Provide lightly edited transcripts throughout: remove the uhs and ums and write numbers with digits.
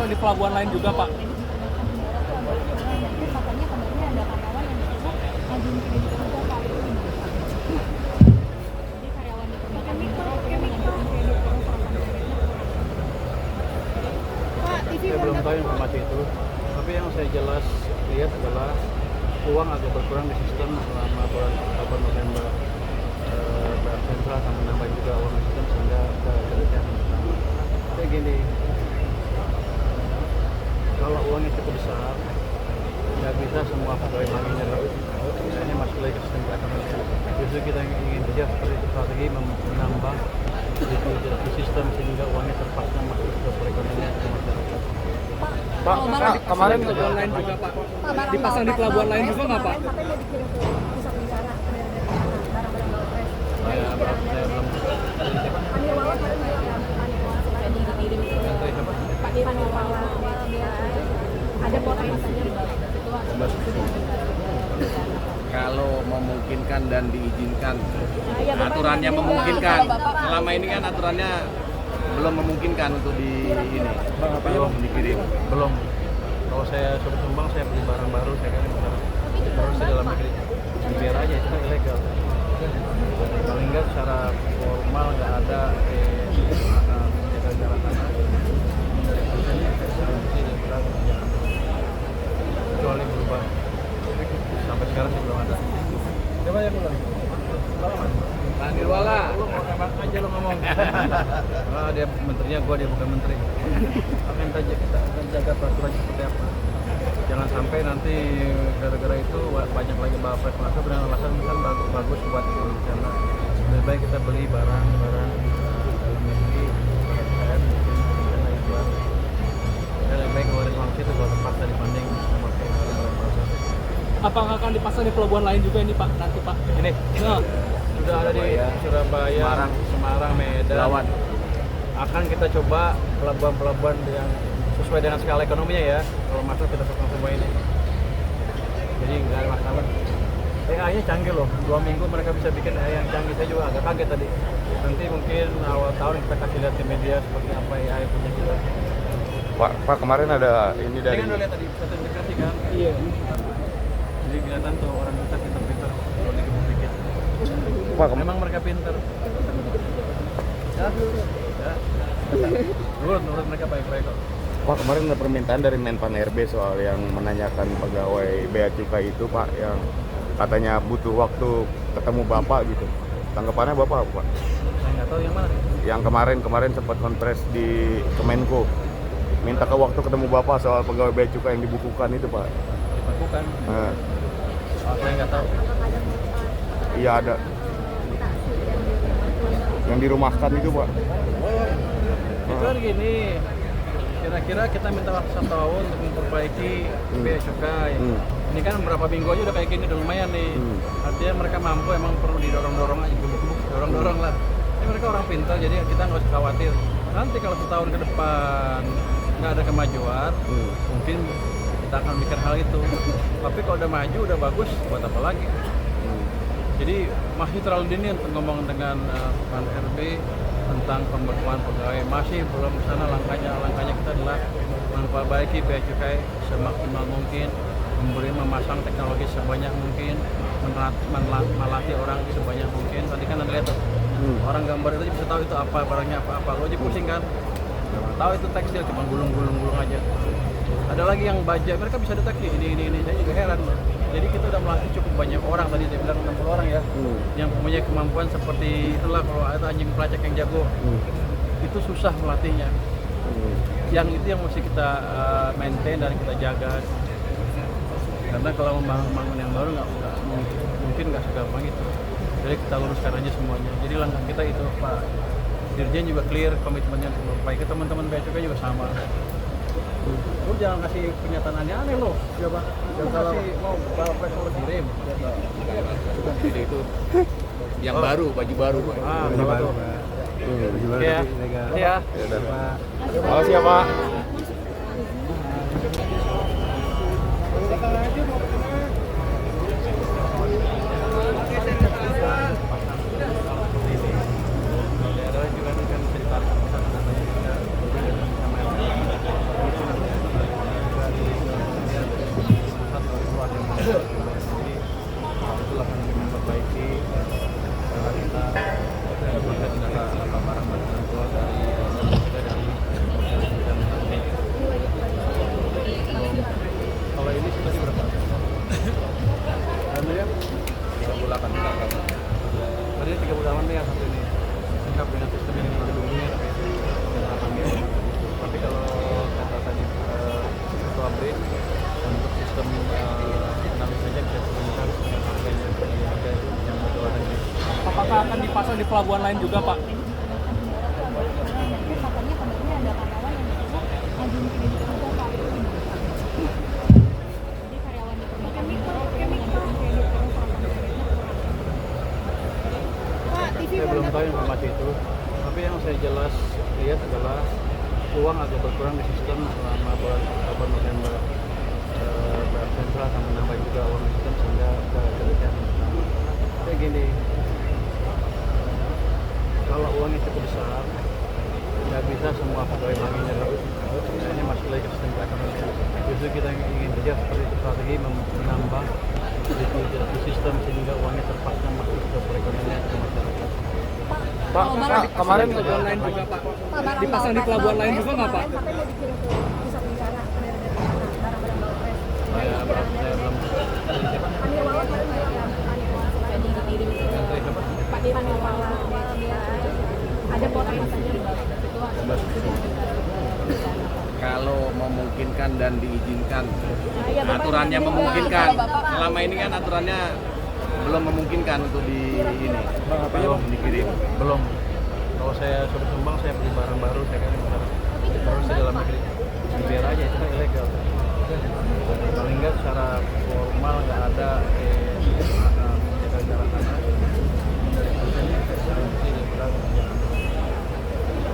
dipasang di pelabuhan lain juga, Pak. Saya belum tahu informasi itu, tapi yang saya jelas lihat adalah uang agak berkurang di sistem selama bulan Oktober November. Bank sentral akan menambah juga uang di sistem sehingga kreditnya akan bertambah. Tapi gini, kalau uangnya cukup besar, nggak bisa semua pegawai banknya ini masuk lagi ke sistem perekonomian. Justru kita ingin kerja seperti strategi menambah di sistem sehingga uangnya terpaksa masuk ke perekonomian ke masyarakat. Pak, kemarin di pelabuhan lain juga, Pak. Dipasang di pelabuhan lain juga nggak, Pak? Saya belum. Ada potensinya. Kalau memungkinkan dan diizinkan, aturannya memungkinkan. Selama ini kan aturannya belum memungkinkan untuk belum dikirim. Belum. Kalau saya suruh sumbang, saya beli barang baru, saya kirim barang baru saya dalam negeri. Biar aja itu kan ilegal. Paling nggak secara formal nggak ada jaga jarak aman. Kecuali berubah. Sampai sekarang sih belum ada. Coba ya pulang. Pak Nirwala, Lu mau tembak aja lu ngomong. Dia menterinya, dia bukan menteri. Akan saja kita akan jaga peraturan seperti apa. Jangan sampai nanti gara-gara itu banyak lagi bapak masuk dengan alasan kan bagus buat Indonesia. Lebih baik kita beli barang-barang dalam negeri, barang karena itu. Lebih baik ngeluarin uang situ kalau terpaksa dibanding memakai barang-barang palsu. Apakah akan dipasang di pelabuhan lain juga ini, Pak? Nanti, Pak. Ini sudah ada di Surabaya, Semarang, Medan. Lawan. Akan kita coba pelabuhan-pelabuhan yang sesuai dengan skala ekonominya ya. Kalau masuk kita pasang semua ini. Jadi nggak ada masalah. AI-nya canggih loh. 2 minggu mereka bisa bikin AI yang canggih. Saya juga agak kaget tadi. Nanti mungkin awal tahun kita kasih lihat di media seperti apa AI punya kita. Pak, kemarin ada ini dari... Ini kan udah lihat tadi, satu integrasi kan? Iya. Jadi kelihatan tuh orang kita pintar-pintar kalau dikit-dikit. Pak, Memang mereka pintar. Ya. Menurut mereka baik-baik kok. Pak, kemarin ada permintaan dari Menpan RB soal yang menanyakan pegawai Bea Cukai itu, Pak, yang katanya butuh waktu ketemu Bapak gitu. Tanggapannya Bapak apa, Pak? Saya nggak tahu yang mana. Yang kemarin sempat konfres di Kemenko. Minta ke waktu ketemu Bapak soal pegawai Bea Cukai yang dibukukan itu, Pak. Bukan. Saya nggak tahu. Iya ada. Yang dirumahkan itu, Pak. Itu kan gini. Kira-kira kita minta waktu 1 tahun untuk memperbaiki Bea Cukai. Ini kan beberapa minggu aja udah kayak gini, udah lumayan nih. Artinya mereka mampu, emang perlu didorong-dorong aja, gebuk-gebuk, dorong-dorong lah. Ini mereka orang pintar, jadi kita nggak usah khawatir. Nanti kalau 1 tahun ke depan nggak ada kemajuan, mungkin kita akan mikir hal itu. Tapi kalau udah maju, udah bagus, buat apa lagi? Jadi masih terlalu dini untuk ngomong dengan Pan RB tentang pembekuan pegawai. Masih belum sana langkahnya kita adalah memperbaiki Bea Cukai semaksimal mungkin, memasang teknologi sebanyak mungkin, melatih orang sebanyak mungkin. Tadi kan anda lihat tuh, orang gambar itu bisa tahu itu apa, barangnya apa-apa. Lo aja pusing kan? Tahu itu tekstil, cuma gulung aja. Ada lagi yang baja, mereka bisa deteksi ini. Saya juga heran. Jadi kita udah melatih cukup banyak orang, tadi saya bilang 60 orang ya, yang punya kemampuan seperti itulah. Kalau ada anjing pelacak yang jago, itu susah melatihnya. Yang itu yang mesti kita maintain dan kita jaga. Karena kalau membangun yang baru mungkin nggak segampang itu. Jadi kita luruskan aja semuanya. Jadi langkah kita itu, Pak Dirjen juga clear komitmennya untuk memperbaiki. Teman-teman Bea Cukai juga sama. Lu jangan kasih pernyataan aneh-aneh lo. Ya Pak. Jangan kasih mau bapak lo kirim. Jadi itu yang baru, baju baru. Baju baru. Iya. Iya. Makasih ya, Pak. Daerah juga kan bisa ditarik ke sana. 3 bulanan nih ya satu ini lengkap dengan sistem yang dulunya tapi kalau kata tadi ketua BRIN untuk sistem analis saja bisa ditemukan dengan harganya dari harga yang berjualan lagi. Apakah akan dipasang di pelabuhan lain juga, Pak? Katanya kemarin ada karyawan yang ngajuin kredit juga, Pak. Jadi karyawan di perbankan itu ngajuin kredit terus Pak, TV Saya belum tahu informasi itu, tapi yang saya jelas lihat adalah uang agak berkurang di sistem selama bulan Oktober November. Bank sentral akan menambah juga uang di sistem sehingga kebijakan. Kayak gini, kalau uangnya cukup besar, nggak bisa semua pegawai banknya terus. Nah, ini masuk lagi ke sistem perekonomian. Justru kita ingin kerja seperti itu, strategi menambah likuiditas sistem sehingga uangnya terpaksa masuk ke perekonomian ke masyarakat. Pak, kemarin pelabuhan lain juga, Pak. Dipasang di pelabuhan lain juga nggak, Pak? Sampai mau dikirim ke pusat negara barang-barang Bawapres. Saya belum Amir Wawan kemarin bilang jadi dikirim ke Pak Dirman Wawan. Ada potensi. Kalau memungkinkan dan diizinkan, aturannya memungkinkan. Selama ini kan aturannya belum memungkinkan untuk di ini. Belum dikirim. belum. Kalau saya sudah sumbang, saya beli barang baru, saya kan baru saya dalam negeri. Biar aja itu kan ilegal. Paling nggak secara formal nggak ada menjaga jarak aman.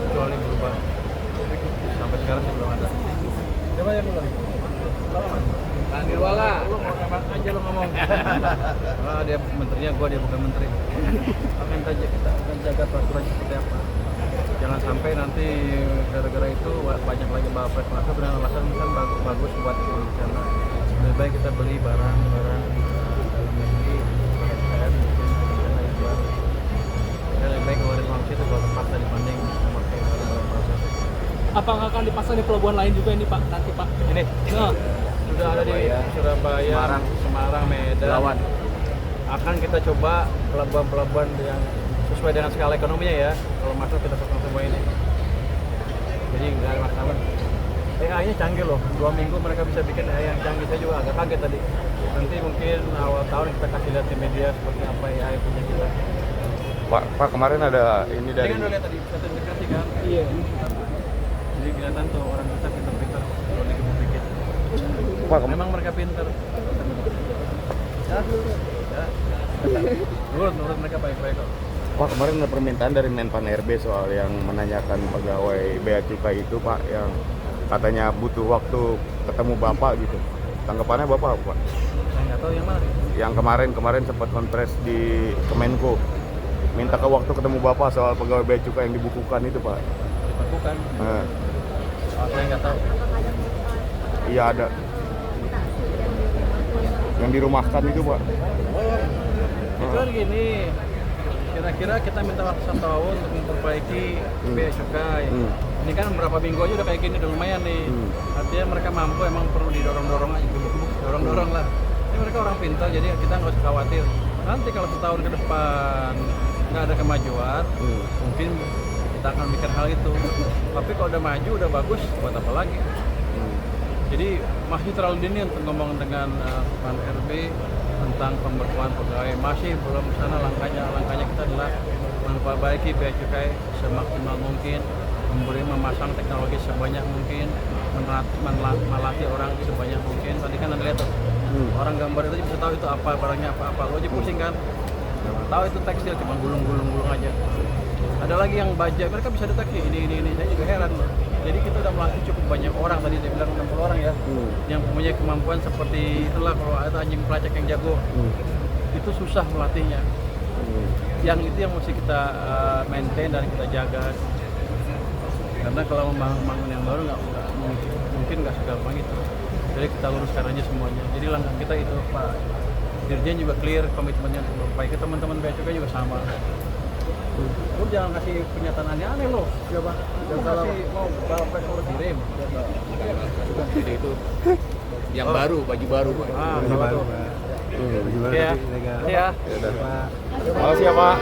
Kecuali berubah. Sampai sekarang sih belum ada. Coba ya dulu. Pak Nirwala. Lu mau kapan aja lu ngomong. Dia menterinya, dia bukan menteri. Kita akan jaga peraturan seperti apa. Jangan sampai nanti gara-gara itu banyak lagi Bawapres masuk dengan alasan kan bagus buat di sana. Lebih baik kita beli barang-barang dalam negeri, saya bikin di sana yang baru. Ya, lebih baik ngeluarin uang situ kalau terpaksa dibanding memakai barang-barang proses. Apakah akan dipasang di pelabuhan lain juga ini, Pak? Nanti, Pak? Ini Nah, sudah ada di Surabaya, Semarang, Medan. Belawan. Akan kita coba pelabuhan-pelabuhan yang sesuai dengan skala ekonominya ya. Kalau masuk kita pasang semua ini. Jadi nggak ada masalah. AI-nya canggih loh. 2 minggu mereka bisa bikin AI yang canggih. Saya juga agak kaget tadi. Nanti mungkin awal tahun kita kasih lihat di media seperti apa AI punya kita. Pak, kemarin ada ini Ini dari kan udah lihat tadi, satu integrasi kan? Iya. Jadi kelihatan tuh orang kita pintar-pintar kalau dikit-dikit. Pak, Memang mereka pintar. Ya. Menurut mereka baik-baik kok. Pak, kemarin ada permintaan dari Menpan RB soal yang menanyakan pegawai Bea Cukai itu, Pak, yang katanya butuh waktu ketemu Bapak gitu. Tanggapannya Bapak apa, Pak? Saya nggak tahu yang mana. Yang kemarin sempat konfres di Kemenko. Minta ke waktu ketemu Bapak soal pegawai Bea Cukai yang dibukukan itu, Pak. Bukan. Nah, Saya nggak tahu. iya ada. Yang dirumahkan itu, Pak. Itu kan gini. Kira-kira kita minta waktu 1 tahun untuk memperbaiki Bea Cukai. Ini kan berapa minggu aja udah kayak gini, udah lumayan nih. Artinya mereka mampu, emang perlu didorong-dorong aja, dorong-dorong lah. Ini mereka orang pintar, jadi kita nggak usah khawatir. Nanti kalau 1 tahun ke depan nggak ada kemajuan, mungkin kita akan mikir hal itu. Tapi kalau udah maju, udah bagus, buat apa lagi? Jadi masih terlalu dini untuk ngomong dengan Pan RB tentang pemberlakuan pegawai. Masih belum sana langkahnya kita adalah memperbaiki Bea Cukai semaksimal mungkin, memasang teknologi sebanyak mungkin, melatih orang sebanyak mungkin. Tadi kan Anda lihat tuh, orang gambar itu bisa tahu itu apa, barangnya apa. Lo aja pusing kan? Tahu itu tekstil cuma gulung aja. Ada lagi yang baja, mereka bisa deteksi ini. Saya juga heran loh. Jadi kita udah melatih cukup banyak orang, tadi saya bilang 60 orang ya, yang mempunyai kemampuan seperti itulah. Kalau ada anjing pelacak yang jago, itu susah melatihnya. Yang itu yang mesti kita maintain dan kita jaga. Karena kalau membangun yang baru mungkin nggak segampang itu. Jadi kita luruskan aja semuanya. Jadi langkah kita itu, Pak Dirjen juga clear komitmennya untuk memperbaiki. Teman-teman Bea Cukai juga sama. Lu jangan kasih pernyataan aneh-aneh loh. Coba. Jangan kalau mau Bawapres mau kirim. Jadi itu yang baru, baju baru. Baju baru. Iya. Makasih ya, Pak.